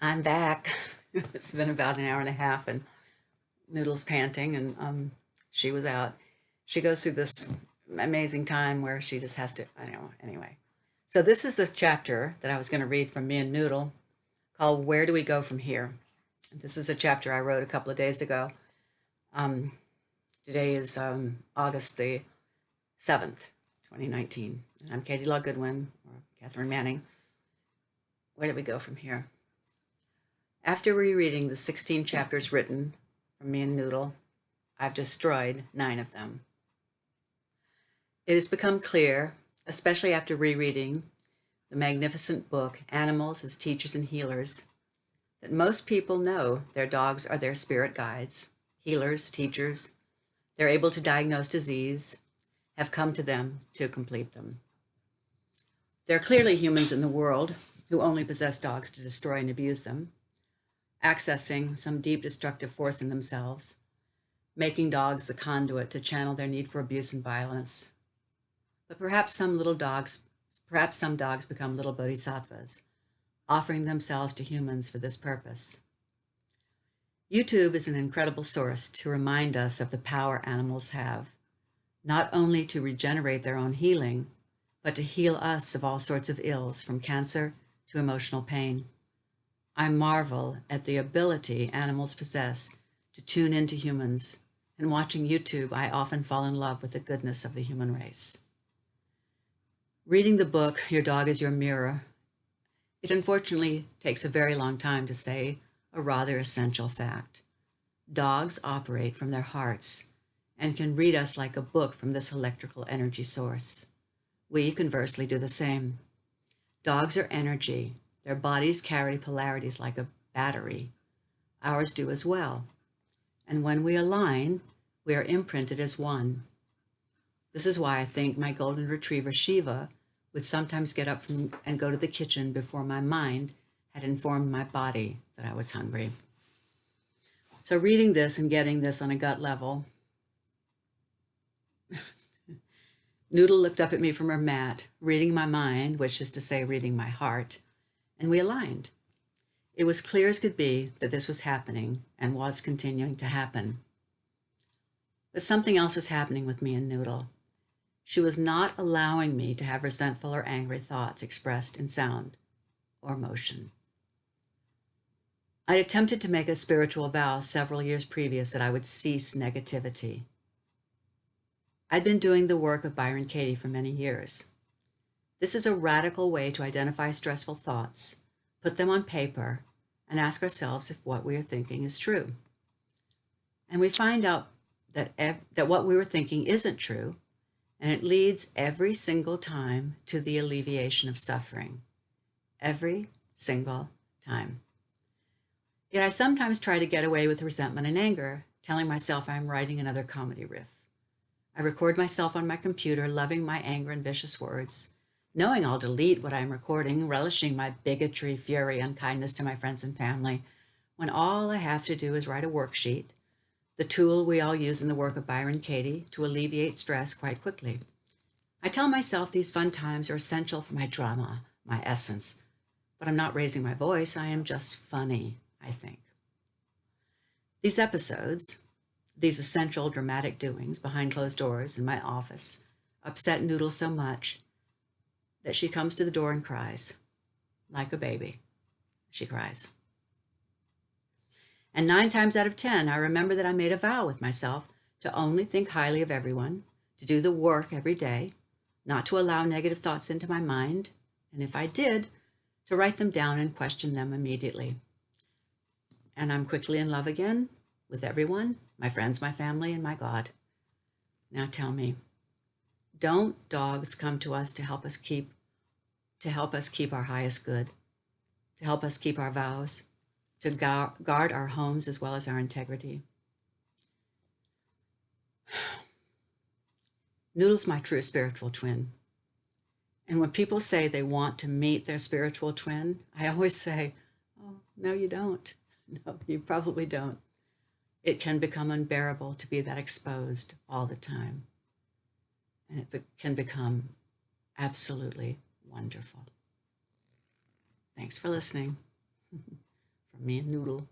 I'm back. It's been about an hour and a half, and Noodle's panting, and she was out. She goes through this amazing time where she just has to, I don't know, anyway. So, this is the chapter that I was going to read from Me'n Noodle called Where Do We Go From Here? This is a chapter I wrote a couple of days ago. Um, Today is August the 7th, 2019. And I'm Katie Law Goodwin, or Catherine Manning. Where do we go from here? After rereading the 16 chapters written from Me'n Noodle, I've destroyed 9 of them. It has become clear, especially after rereading the magnificent book Animals as Teachers and Healers, that most people know their dogs are their spirit guides, healers, teachers. They're able to diagnose disease, have come to them to complete them. There are clearly humans in the world who only possess dogs to destroy and abuse them, accessing some deep destructive force in themselves, making dogs the conduit to channel their need for abuse and violence. But perhaps some dogs become little bodhisattvas, offering themselves to humans for this purpose. YouTube is an incredible source to remind us of the power animals have, not only to regenerate their own healing, but to heal us of all sorts of ills, from cancer to emotional pain. I marvel at the ability animals possess to tune into humans, and watching YouTube, I often fall in love with the goodness of the human race. Reading the book, Your Dog is Your Mirror, it unfortunately takes a very long time to say a rather essential fact. Dogs operate from their hearts and can read us like a book from this electrical energy source. We, conversely, do the same. Dogs are energy. Their bodies carry polarities like a battery. Ours do as well. And when we align, we are imprinted as one. This is why I think my golden retriever Shiva would sometimes get up and go to the kitchen before my mind had informed my body that I was hungry. So reading this and getting this on a gut level, Noodle looked up at me from her mat, reading my mind, which is to say reading my heart, and we aligned. It was clear as could be that this was happening and was continuing to happen. But something else was happening with me and Noodle. She was not allowing me to have resentful or angry thoughts expressed in sound or motion. I'd attempted to make a spiritual vow several years previous that I would cease negativity. I'd been doing the work of Byron Katie for many years. This is a radical way to identify stressful thoughts, put them on paper, and ask ourselves if what we are thinking is true. And we find out that what we were thinking isn't true, and it leads every single time to the alleviation of suffering. Every single time. Yet I sometimes try to get away with resentment and anger, telling myself I'm writing another comedy riff. I record myself on my computer, loving my anger and vicious words, knowing I'll delete what I'm recording, relishing my bigotry, fury, unkindness to my friends and family, when all I have to do is write a worksheet, the tool we all use in the work of Byron Katie to alleviate stress quite quickly. I tell myself these fun times are essential for my drama, my essence, but I'm not raising my voice. I am just funny, I think. These episodes, these essential dramatic doings behind closed doors in my office, upset Noodle so much that she comes to the door and cries. Like a baby, she cries. And 9 times out of 10, I remember that I made a vow with myself to only think highly of everyone, to do the work every day, not to allow negative thoughts into my mind, and if I did, to write them down and question them immediately. And I'm quickly in love again with everyone, my friends, my family, and my God. Now tell me, don't dogs come to us to help us keep our highest good, to help us keep our vows, to guard our homes as well as our integrity? Noodle's my true spiritual twin. And when people say they want to meet their spiritual twin, I always say, oh, no, you don't. No, you probably don't. It can become unbearable to be that exposed all the time. And it can become absolutely wonderful. Thanks for listening. Me'n Noodle.